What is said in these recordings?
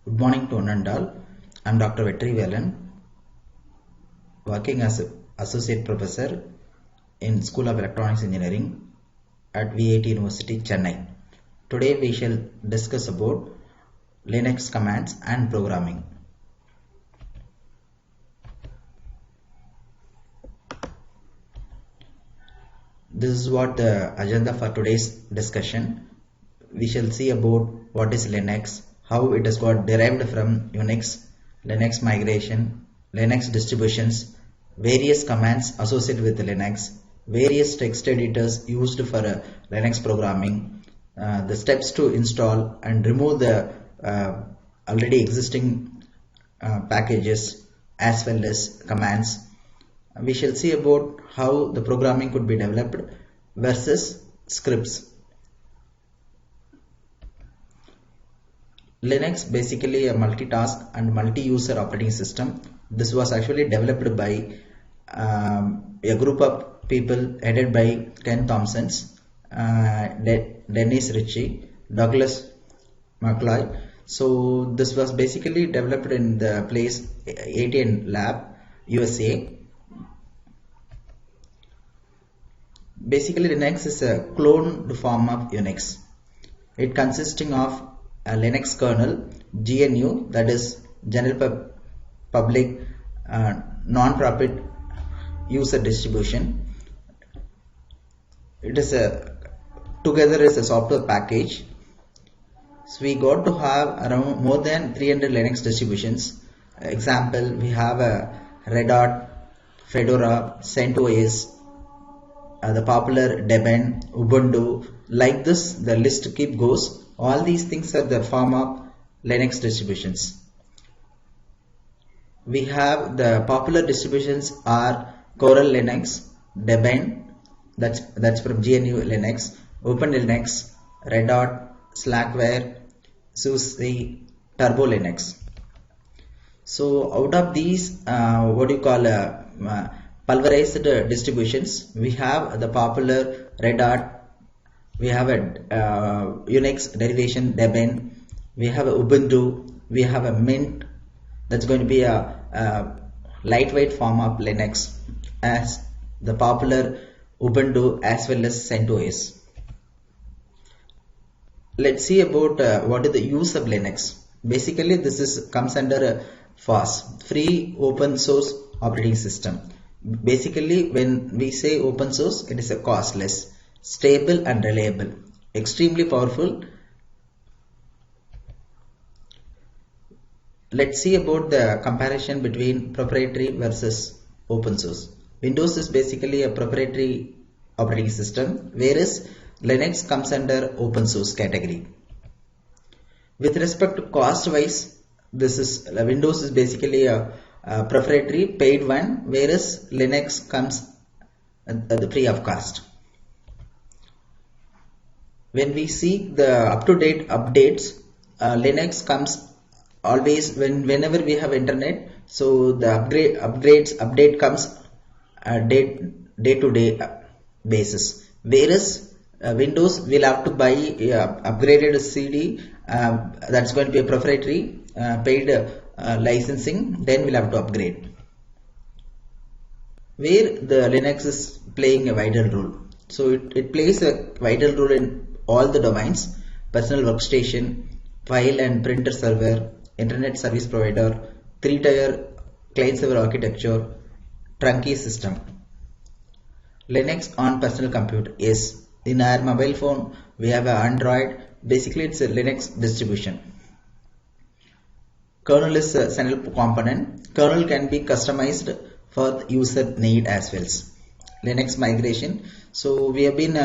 Good morning to one and all. I am Dr. Vetrivelan, working as Associate Professor in School of Electronics Engineering at VIT University, Chennai. Today we shall discuss about Linux commands and programming. This is what the agenda for today's discussion. We shall see about what is Linux, how it has got derived from Unix, Linux migration, Linux distributions, various commands associated with Linux, various text editors used for Linux programming, the steps to install and remove the already existing packages as well as commands. We shall see about how the programming could be developed versus scripts. Linux basically a multitask and multi-user operating system. This was actually developed by a group of people headed by Ken Thompson, Dennis Ritchie, Douglas McCloy. So this was basically developed in the place ATN Lab, USA. Basically, Linux is a cloned form of Unix. It consisting of a Linux kernel, GNU, that is General Public Non-Profit User Distribution. It is together is a software package. So we got to have around more than 300 Linux distributions. Example, we have a Red Hat, Fedora, CentOS, the popular Debian, Ubuntu. Like this, the list keep goes. All these things are the form of Linux distributions. We have the popular distributions are Coral Linux, Debian, that's from GNU Linux, Open Linux, Red Hat, Slackware, SUSE, Turbo Linux. So out of these, pulverized distributions, we have the popular Red Hat, we have a Unix derivation Debian, we have a Ubuntu, we have a Mint, that's going to be a lightweight form of Linux, as the popular Ubuntu as well as CentOS. Let's see about what is the use of Linux. Basically, this comes under FOSS, Free Open Source Operating System. Basically, when we say open source, it is a costless, stable and reliable, extremely powerful. Let's see about the comparison between proprietary versus open source. Windows is basically a proprietary operating system, whereas Linux comes under open source category. With respect to cost wise, Windows is basically a proprietary paid one, whereas Linux comes at the free of cost. When we see the up-to-date updates, Linux comes always whenever we have internet. So the update comes day-to-day basis, whereas Windows will have to buy upgraded CD, that's going to be a proprietary paid licensing, then we'll have to upgrade. Where the Linux is playing a vital role. So it plays a vital role in all the domains: personal workstation, file and printer server, internet service provider, 3-tier client server architecture, trunky system. Linux on personal computer. Yes, in our mobile phone we have an Android. Basically, it's a Linux distribution. Kernel is a central component. Kernel can be customized for user need as well. Linux migration. So we have been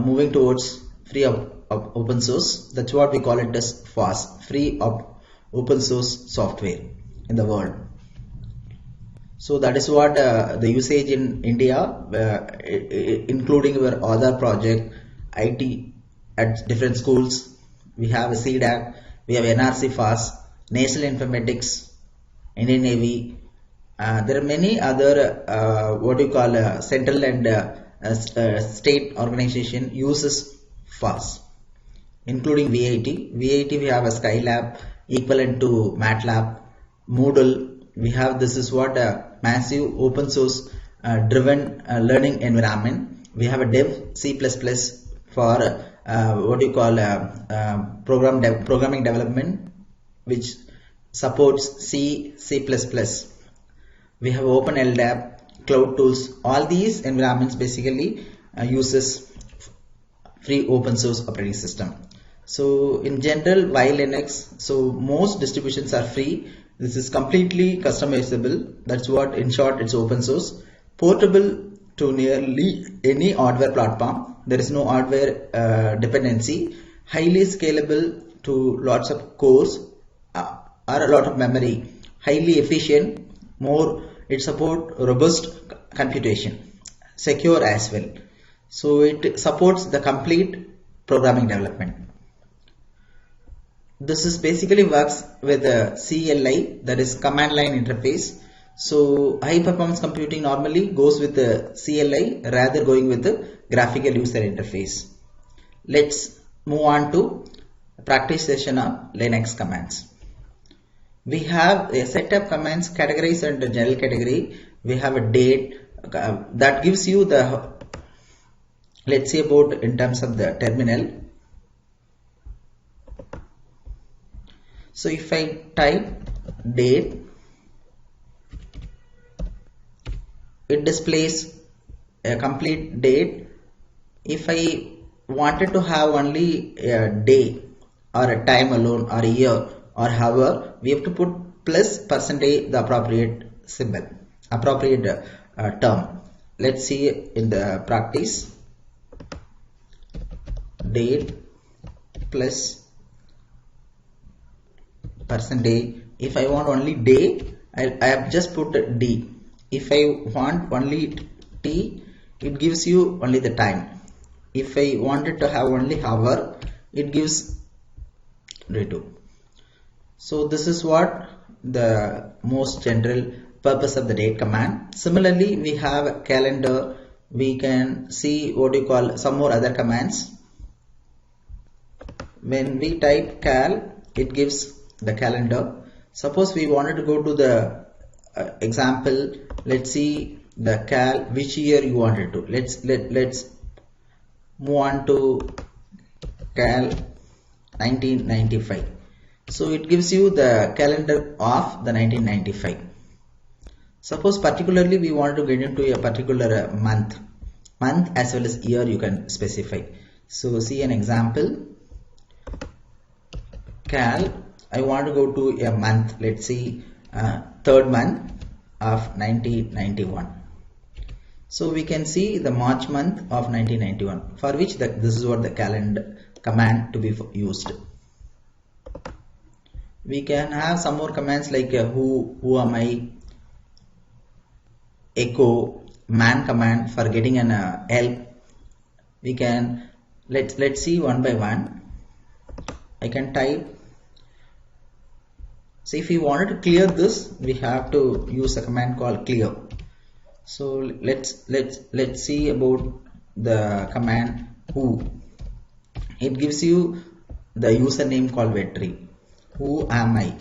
moving towards free of open source. That's what we call it as FOSS, free of open source software in the world. So that is what the usage in India, including our other project, IT at different schools. We have a CDAC, we have NRC FOSS, National Informatics, Indian Navy. There are many other central and state organization uses FOSS, including VIT. VIT we have a Skylab, equivalent to MATLAB, Moodle. We have, this is what a massive open source driven learning environment. We have a dev C++ for what you call programming development, which supports C, C++. We have Open LDAP, Cloud Tools. All these environments basically uses free open source operating system. So in general, why Linux? So most distributions are free. This is completely customizable. That's what, in short, it's open source. Portable to nearly any hardware platform. There is no hardware dependency. Highly scalable to lots of cores or a lot of memory. Highly efficient. It support robust computation. Secure as well. So it supports the complete programming development. This is basically works with a CLI, that is command line interface. So high performance computing normally goes with the CLI rather going with the graphical user interface. Let's move on to practice session of Linux commands. We have a set of commands categorized under general category. We have a date that gives you the, let's say about in terms of the terminal. So if I type date, it displays a complete date. If I wanted to have only a day or a time alone or a year or hour, we have to put plus percentage the appropriate symbol, appropriate term. Let's see in the practice. Date plus percentage. If I want only day, I have just put D. If I want only T, it gives you only the time. If I wanted to have only hour, it gives day2. So this is what the most general purpose of the date command. Similarly, we have a calendar. We can see what you call some more other commands. When we type cal, it gives the calendar. Suppose we wanted to go to the example. Let's see the cal, which year you wanted to. Let's move on to cal 1995. So it gives you the calendar of the 1995. Suppose particularly we want to get into a particular month as well as year, you can specify. So see an example. Cal, I want to go to a month. Let's see third month of 1991. So we can see the March month of 1991, for which this is what the calendar command to be used. We can have some more commands like who am I, echo, man command for getting an help. We can let's see one by one. I can type. So if we wanted to clear this, we have to use a command called clear. So let's see about the command who. It gives you the username called Vetri. Who am I?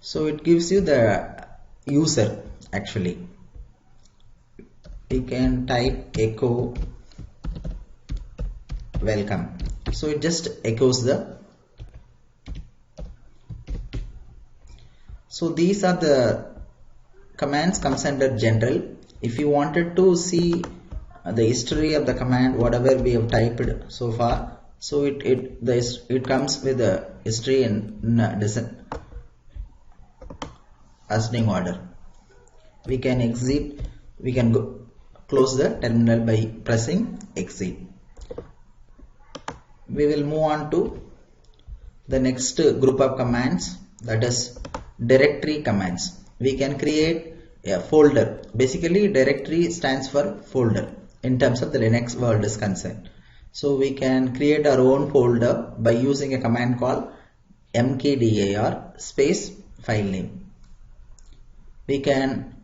So it gives you the user actually. We can type echo welcome. So it just echoes the. So these are the commands comes under general. If you wanted to see the history of the command, whatever we have typed so far, so it comes with the history in ascending order. We can exit. We can close the terminal by pressing exit. We will move on to the next group of commands, that is directory commands. We can create a folder. Basically directory stands for folder in terms of the Linux world is concerned. So we can create our own folder by using a command called mkdir space file name. We can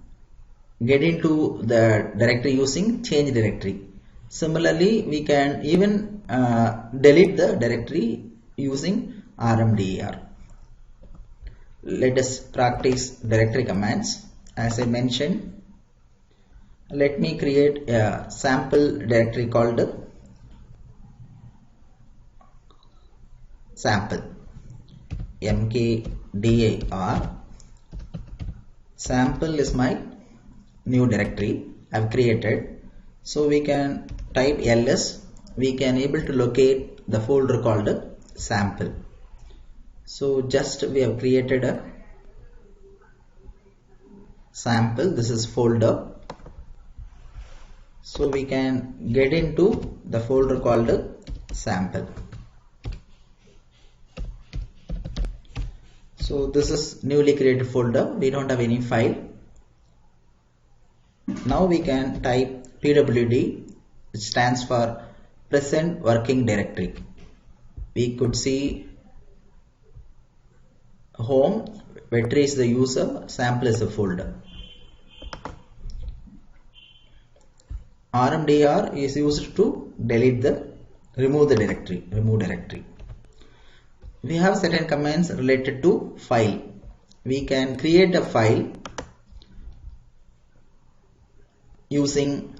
get into the directory using change directory. Similarly, we can even delete the directory using rmdir. Let us practice directory commands. As I mentioned, let me create a sample directory called sample mkdir. Sample is my new directory I have created. So we can type ls. We can able to locate the folder called sample. So just we have created a sample. This is folder. So we can get into the folder called sample. So this is newly created folder. We don't have any file. Now we can type pwd, which stands for present working directory. We could see home, Vetri is the user, sample is the folder. rmdir is used to remove directory. We have certain commands related to file. We can create a file using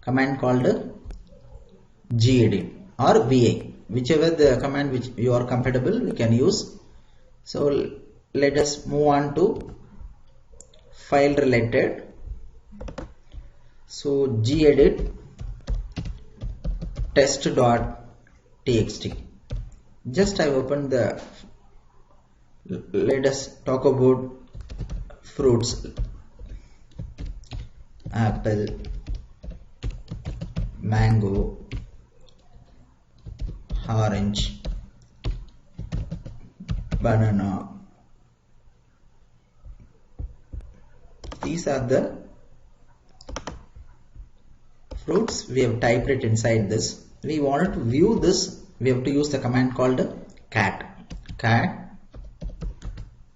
command called gedit or va, whichever the command which you are compatible we can use. So let us move on to file related. So gedit test.txt. Just I opened the, let us talk about fruits, apple, mango, orange, banana. These are the fruits. We have typed it inside this. We wanted to view this. We have to use the command called cat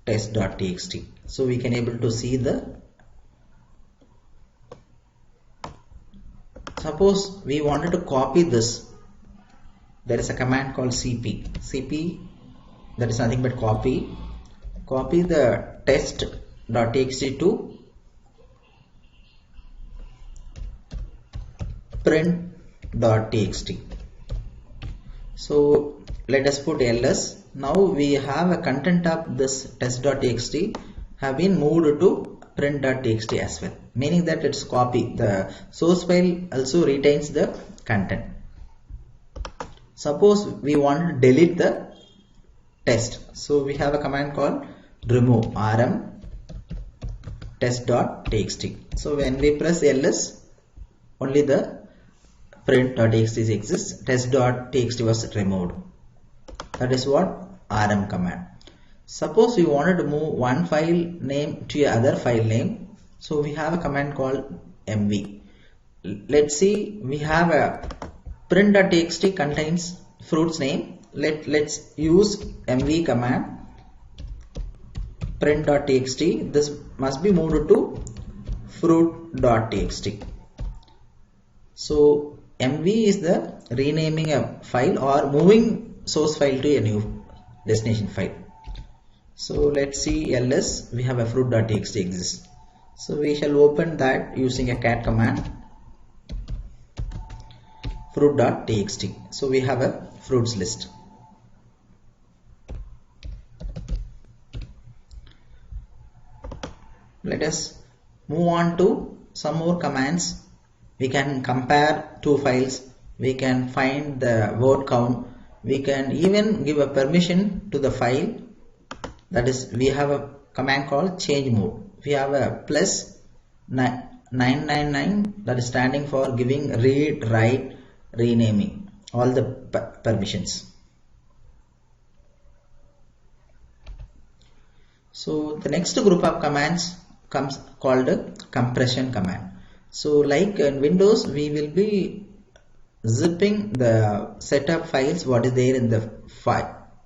test.txt. So we can able to see the, suppose we wanted to copy this. There is a command called cp, that is nothing but copy the test.txt to print.txt. So let us put ls. Now we have a content of this test.txt have been moved to print.txt as well, meaning that it's copy. The source file also retains the content. Suppose we want to delete the test. So we have a command called remove rm test.txt. So when we press ls, only the print.txt exists, test.txt was removed. That is what rm command. Suppose we wanted to move one file name to another file name, so we have a command called mv. Let's see, we have a print.txt contains fruits name. Let's use mv command print.txt. This must be moved to fruit.txt. So mv is the renaming a file or moving source file to a new destination file. So let's see ls, we have a fruit.txt exists. So we shall open that using a cat command fruit.txt. So we have a fruits list. Let us move on to some more commands. We can compare two files. We can find the word count. We can even give a permission to the file. That is, we have a command called change mode. We have a plus 999, that is standing for giving read, write, renaming, all the permissions. So the next group of commands comes called a compression command. So like in Windows, we will be zipping the set of files what is there in the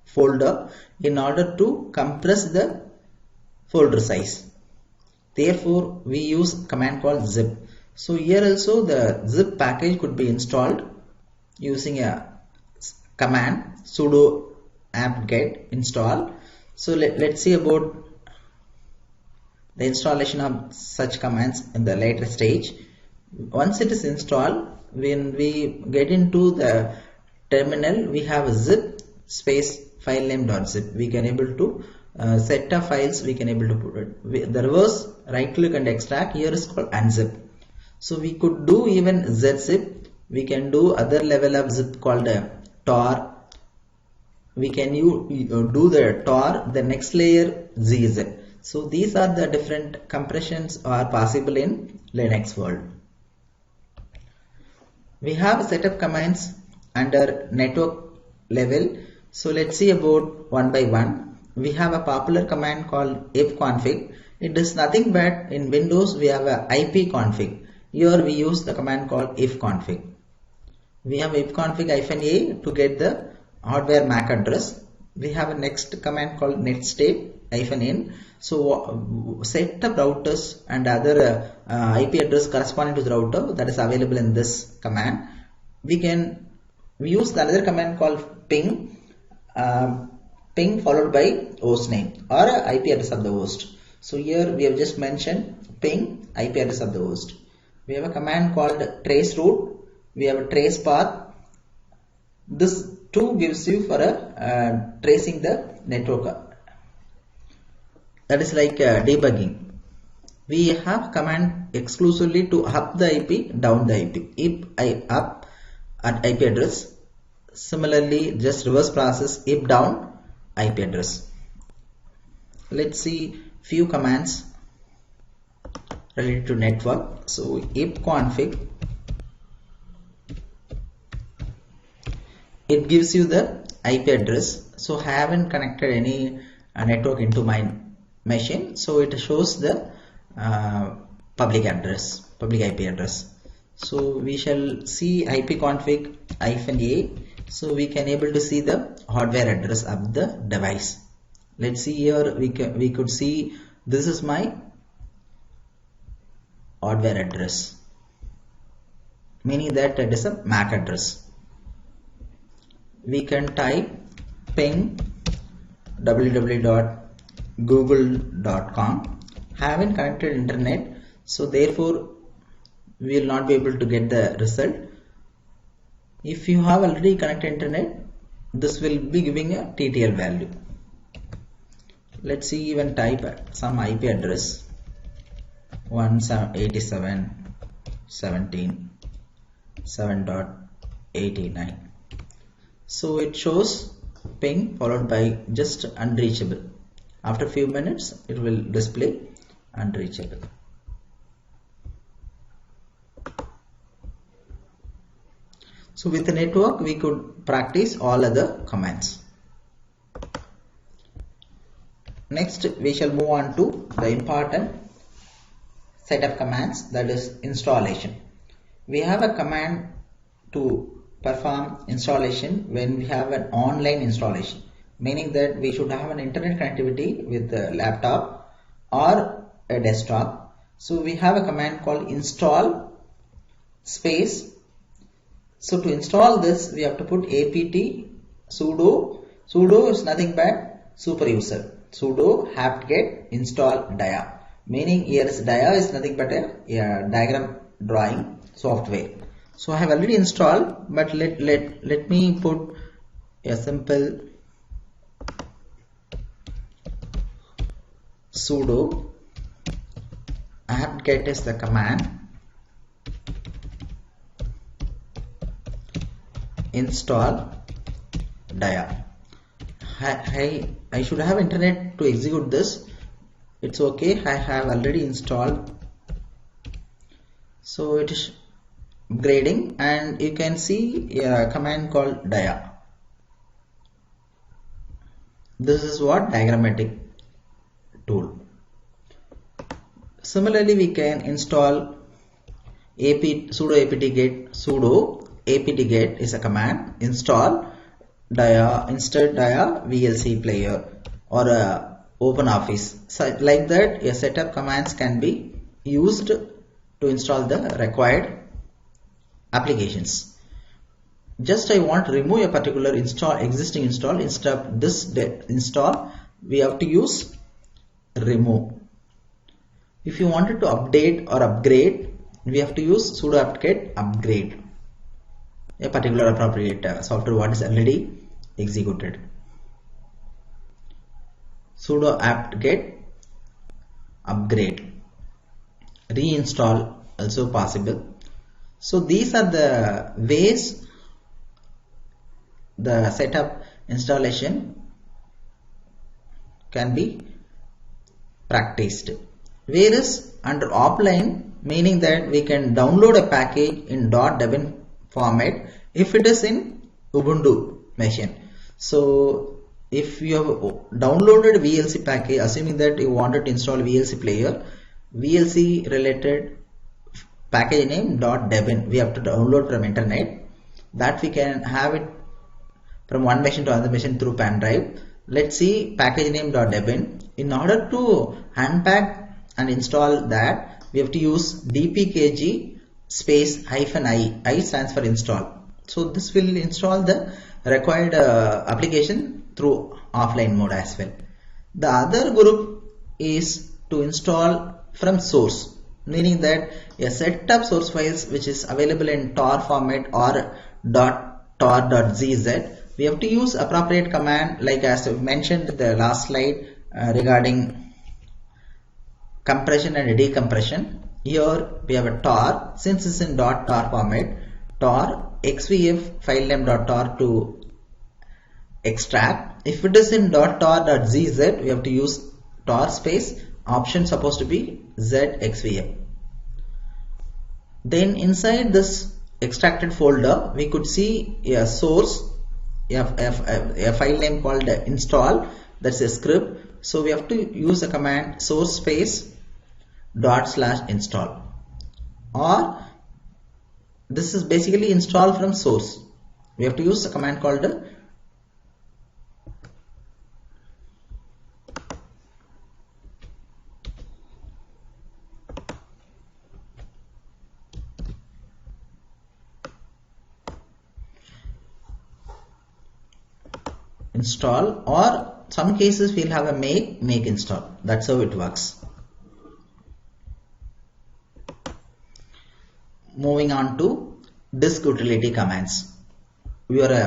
folder in order to compress the folder size. Therefore we use command called zip. So here also the zip package could be installed using a command sudo apt-get install. So let's see about the installation of such commands in the later stage. Once it is installed, when we get into the terminal, we have a zip space file name.zip. We can able to set of files, we can able to put it. The reverse right click and extract here is called unzip. So we could do even zip. We can do other level of zip called tor. We can do the tor, the next layer gzip. So these are the different compressions are possible in Linux world. We have a set of commands under network level. So let's see about one by one. We have a popular command called ifconfig. It is nothing but in Windows we have a ipconfig. Here we use the command called ifconfig. We have ifconfig-a to get the hardware MAC address. We have a next command called netstate-in. So set the routers and other IP address corresponding to the router that is available in this command. We use the another command called ping followed by host name or IP address of the host. So here we have just mentioned ping IP address of the host. We have a command called traceroute. We have a trace path. This too gives you for tracing the network. That is like debugging. We have command exclusively to up the IP, down the IP. If I up at IP address, similarly just reverse process if down IP address. Let's see few commands related to network. So ifconfig, it gives you the IP address. So I haven't connected any network into my machine, so it shows the public IP address. So we shall see ipconfig-a, so we can able to see the hardware address of the device. Let's see here, we could see this is my hardware address, meaning that it is a MAC address. We can type ping www.google.com. Haven't connected internet, so therefore we will not be able to get the result. If you have already connected internet, this will be giving a TTL value. Let's see, even type some IP address 187.17.7.89. So it shows ping followed by just unreachable. After a few minutes it will display unreachable. So with the network we could practice all other commands. Next we shall move on to the important set of commands, that is installation. We have a command to perform installation when we have an online installation, meaning that we should have an internet connectivity with the laptop or a desktop. So we have a command called install space. So to install this we have to put apt sudo is nothing but super user, sudo apt-get install dia, meaning here is dia is nothing but a diagram drawing software. So I have already installed, but let me put a simple sudo apt-get is the command, install dia. I should have internet to execute this. It's okay, I have already installed. So it is grading, and you can see a command called dia. This is what diagrammatic tool. Similarly we can install sudo apt-get. Sudo apt-get is a command, install dia, insert dia VLC player or open office. So like that a set of commands can be used to install the required applications. Just I want to remove a particular existing install. Instead of this install, we have to use remove. If you wanted to update or upgrade, we have to use sudo apt-get upgrade a particular appropriate software what is already executed. Sudo apt-get upgrade. Reinstall also possible. So these are the ways the setup installation can be practiced. Whereas under offline, meaning that we can download a package in .debian format if it is in Ubuntu machine. So if you have downloaded VLC package, assuming that you wanted to install VLC player, VLC related package name .debian we have to download from internet, that we can have it from one machine to another machine through pen drive. Let's see package name .debian. In order to unpack and install that, we have to use dpkg space -i. I stands for install. So this will install the required application through offline mode as well. The other group is to install from source, meaning that a set of source files which is available in tar format or .tar.gz, we have to use appropriate command, like as I mentioned in the last slide regarding compression and decompression. Here we have a tar, since it's in .tar format, tar xvf file name .tar to extract. If it is in .tar.gz, we have to use tar space option supposed to be zxvf. Then inside this extracted folder, we could see a source, a file name called install, that's a script. So we have to use the command source space /install, or this is basically install from source. We have to use the command called install, or some cases we'll have a make install. That's how it works. Moving on to disk utility commands. We are a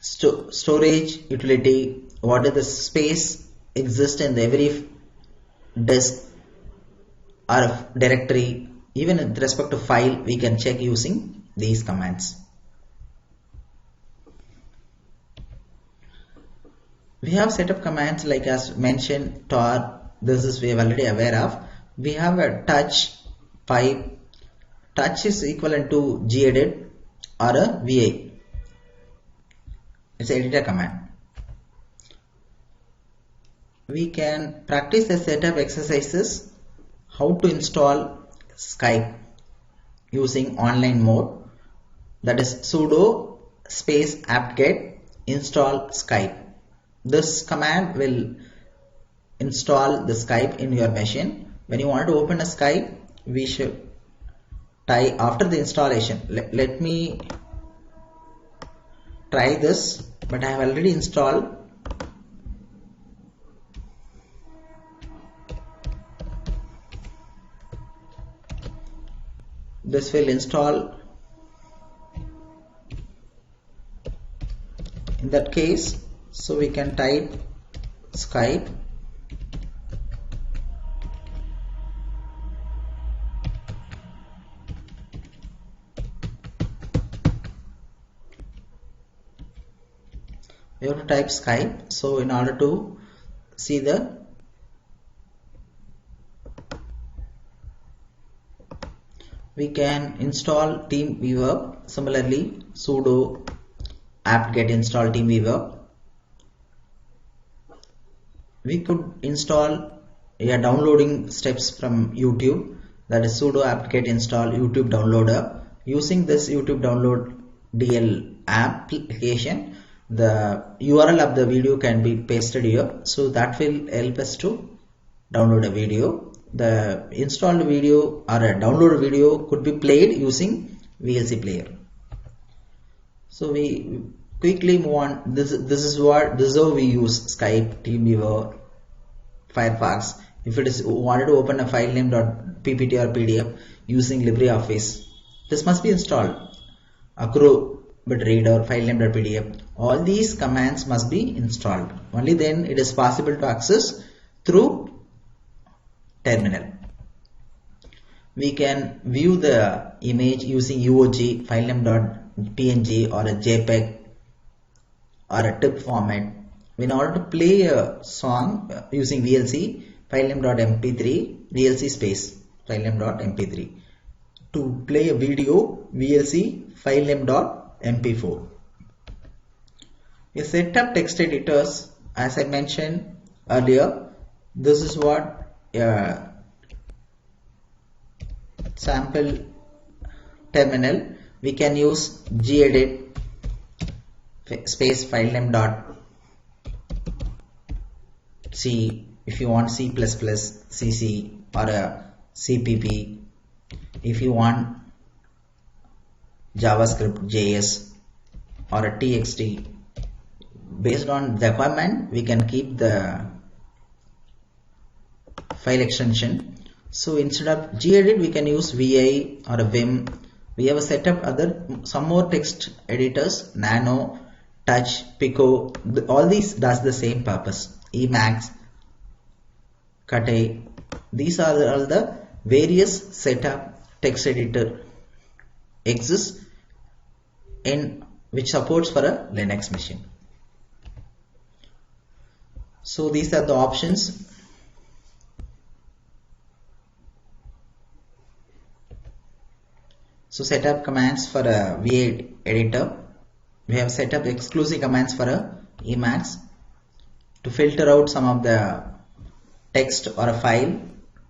storage utility. What is the space exist in every disk or directory, even with respect to file, we can check using these commands. We have set up commands like as mentioned tar, this is we are already aware of. We have a touch pipe. Touch is equivalent to gedit or a VI. It's an editor command. We can practice the setup exercises how to install Skype using online mode, that is sudo space apt-get install Skype. This command will install the Skype in your machine. When you want to open a Skype, we should type after the installation. Let me try this, but I have already installed. This will install. In that case, so we can type Skype. We have to type Skype. So in order to see we can install TeamViewer. Similarly, sudo apt-get install TeamViewer. We could install downloading steps from YouTube, that is sudo apt-get install YouTube downloader. Using this YouTube download DL application, the URL of the video can be pasted here, so that will help us to download a video. the installed video or a downloaded video could be played using VLC player. So we quickly move on. This is how we use Skype, TeamViewer, Firefox. If it is wanted to open a file name .ppt or PDF using LibreOffice, this must be installed. Acrobat Reader, file name .pdf. All these commands must be installed. Only then it is possible to access through terminal. We can view the image using UOG, file name .png or a JPEG or a TIFF format. In order to play a song using VLC, file name .mp3, VLC space file name .mp3. To play a video, VLC file name .mp4. A set of text editors, as I mentioned earlier, this is what sample terminal. We can use gedit space file name .c if you want C++, CC or a CPP. If you want JavaScript, JS or a TXT, based on the requirement we can keep the file extension. So instead of gedit we can use VI or a Vim. We have a set up some more text editors, Nano, Touch, Pico. All these does the same purpose. Emacs, Kate. These are all the various setup text editor exists in which supports for a Linux machine. So these are the options. So set up commands for a VI editor. We have set up exclusive commands for a Emacs to filter out some of the text or a file.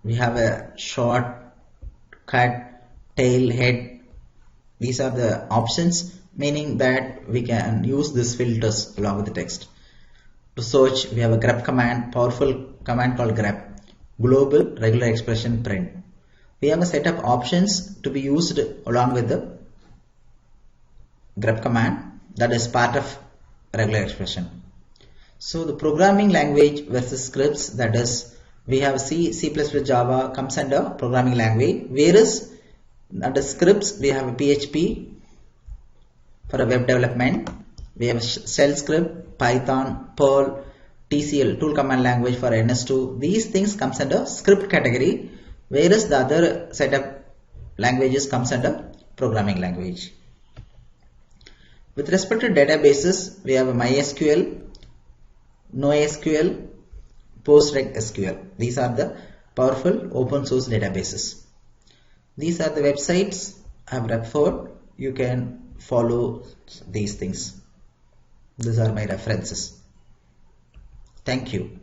We have a short, cut, tail, head. These are the options, meaning that we can use these filters along with the text. To search, we have a grep command, powerful command called grep, global regular expression print. We have a set of options to be used along with the grep command, that is part of regular expression. So the programming language versus scripts, that is we have C, C++, Java comes under programming language, whereas under scripts we have a PHP for a web development. We have shell script, Python, Perl, TCL, tool command language for NS2. These things comes under script category, whereas the other set of languages comes under programming language. With respect to databases, we have a MySQL, NoSQL, PostgreSQL. These are the powerful open source databases. These are the websites I have referred. You can follow these things. These are my references. Thank you.